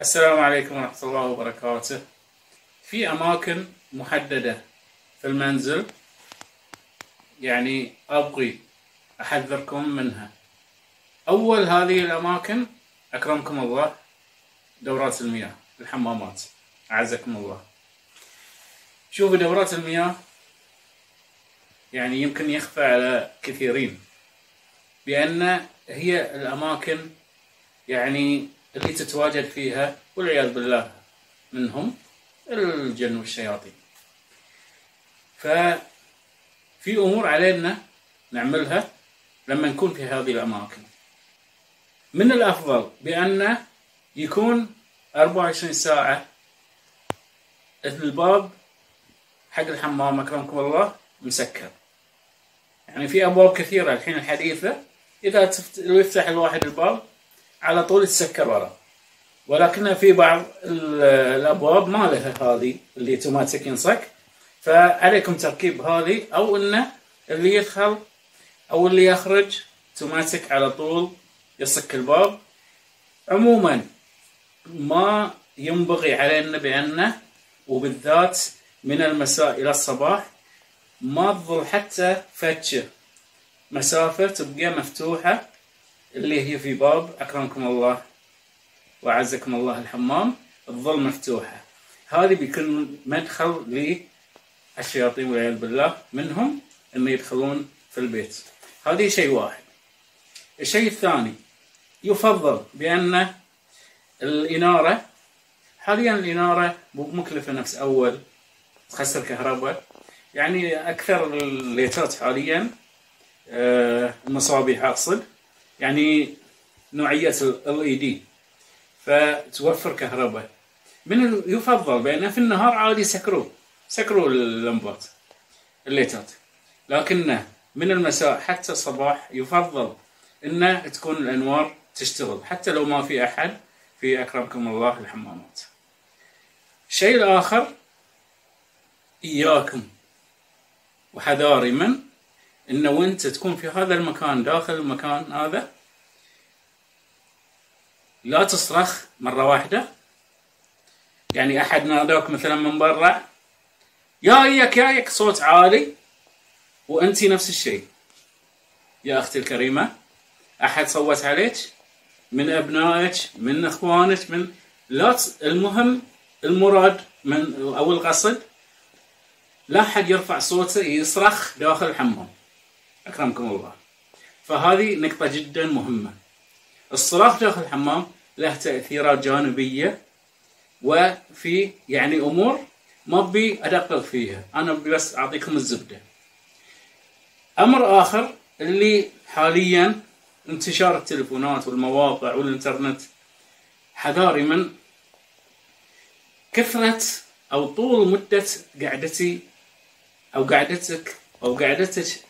السلام عليكم ورحمة الله وبركاته. في أماكن محددة في المنزل أبغي أحذركم منها. أول هذه الأماكن أكرمكم الله دورات المياه، الحمامات، أعزكم الله. شوفوا دورات المياه يمكن يخفى على كثيرين بأن هي الأماكن اللي تتواجد فيها والعياذ بالله منهم الجن والشياطين. ففي أمور علينا نعملها لما نكون في هذه الأماكن. من الأفضل بأن يكون 24 ساعة الباب حق الحمام أكرمكم الله مسكر. في أبواب كثيرة الحين الحديثة إذا يفتح الواحد الباب على طول يتسكر وراه، ولكن في بعض الأبواب ما لها هذه اللي اوتوماتيك ينصك، فعليكم تركيب هذه، أو إنه اللي يدخل أو اللي يخرج اوتوماتيك على طول يصك الباب. عموما ما ينبغي علينا بأنه وبالذات من المساء إلى الصباح ما تظل حتى فتشة مسافة تبقى مفتوحة اللي هي في باب أكرمكم الله وأعزكم الله الحمام تظل مفتوحة. هذه بيكون مدخل للشياطين والعياذ بالله منهم إنه يدخلون في البيت. هذه شيء واحد. الشيء الثاني يفضل بأن الإنارة، حاليا الإنارة مكلفة نفس أول، تخسر كهرباء. أكثر الليتات حاليا المصابيح أقصد نوعية LED، فتوفر كهرباء. من يفضل بأن في النهار عادي سكروا اللمبات الليتات، لكن من المساء حتى الصباح يفضل أن تكون الأنوار تشتغل حتى لو ما في أحد في أكرمكم الله الحمامات. الشيء الآخر، إياكم وحذاري من إنه وانت تكون في هذا المكان، داخل المكان هذا، لا تصرخ مرة واحدة. أحد ناداك مثلا من برا ياك صوت عالي، وأنتي نفس الشيء يا أختي الكريمة، أحد صوت عليك من أبنائك من إخوانك المهم المراد من أو القصد لا حد يرفع صوته يصرخ داخل الحمام أكرمكم الله. فهذه نقطة جدا مهمة. الصراخ داخل الحمام له تأثيرات جانبية، وفي أمور ما بي أدقق فيها، أنا بس أعطيكم الزبدة. أمر آخر اللي حاليا انتشار التلفونات والمواقع والإنترنت، حذاري من كثرة أو طول مدة قعدتي أو قعدتك أو قعدتك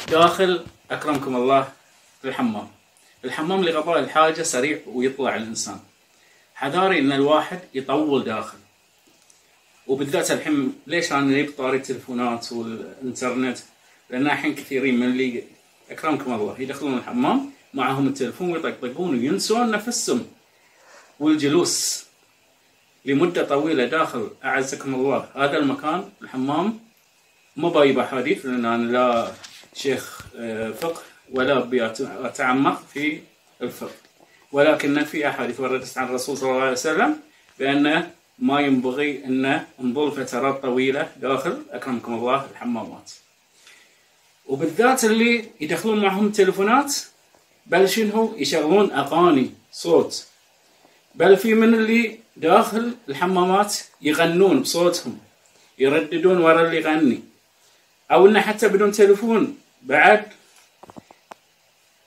داخل أكرمكم الله في الحمام لقضاء الحاجة سريع ويطلع الإنسان. حذاري إن الواحد يطول داخل، وبالذات الحين ليش أنا نجيب طاري التلفونات والإنترنت؟ لأن الحين كثيرين من اللي أكرمكم الله يدخلون الحمام معهم التلفون ويطقطقون وينسون نفسهم، والجلوس لمدة طويلة داخل أعزكم الله هذا المكان الحمام. مو بايب حديث لأن أنا لا شيخ فقه ولا بأتعمق في الفقه، ولكن في أحاديث وردت عن الرسول صلى الله عليه وسلم بأن ما ينبغي أن نظل فترات طويلة داخل أكرمكم الله الحمامات، وبالذات اللي يدخلون معهم تلفونات بل شنو يشغلون أغاني صوت، بل في من اللي داخل الحمامات يغنون بصوتهم يرددون ورا اللي يغني، أو إنه حتى بدون تلفون بعد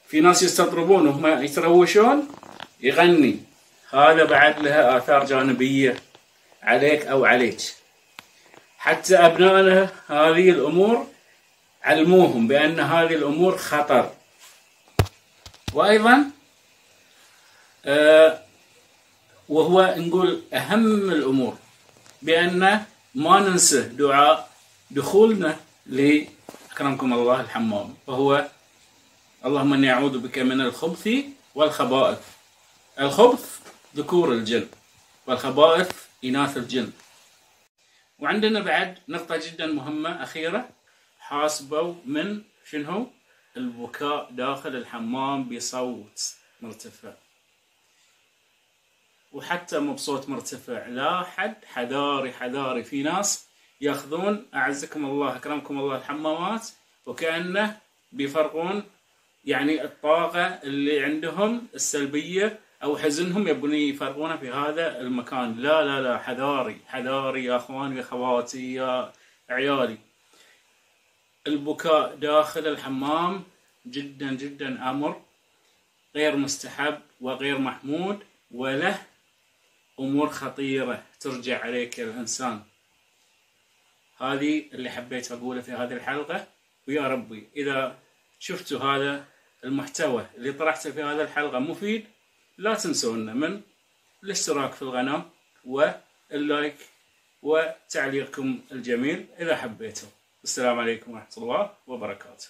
في ناس يستطربون وهم يتروشون يغني. هذا بعد لها آثار جانبية عليك أو عليك. حتى أبنائنا هذه الأمور علموهم بأن هذه الأمور خطر. وأيضا وهو نقول أهم الأمور بأن ما ننسى دعاء دخولنا لأكرمكم الله الحمام، وهو اللهم إني أعوذ بك من الخبث والخبائث. الخبث ذكور الجن، والخبائث إناث الجن. وعندنا بعد نقطة جدا مهمة أخيرة، حاسبوا من شنو؟ البكاء داخل الحمام بصوت مرتفع، وحتى مو بصوت مرتفع، لا حد، حذاري حذاري. في ناس ياخذون أعزكم الله أكرمكم الله الحمامات وكأنه بيفرغون يعني الطاقة اللي عندهم السلبية أو حزنهم يبون يفرغونه في هذا المكان. لا لا لا، حذاري حذاري يا أخواني يا أخواتي يا عيالي. البكاء داخل الحمام جدا جدا أمر غير مستحب وغير محمود، وله أمور خطيرة ترجع عليك الإنسان. هذه اللي حبيت أقوله في هذه الحلقة، ويا ربي إذا شفتوا هذا المحتوى اللي طرحته في هذه الحلقة مفيد، لا تنسونا من الاشتراك في القناة واللايك وتعليقكم الجميل إذا حبيتوا. السلام عليكم ورحمة الله وبركاته.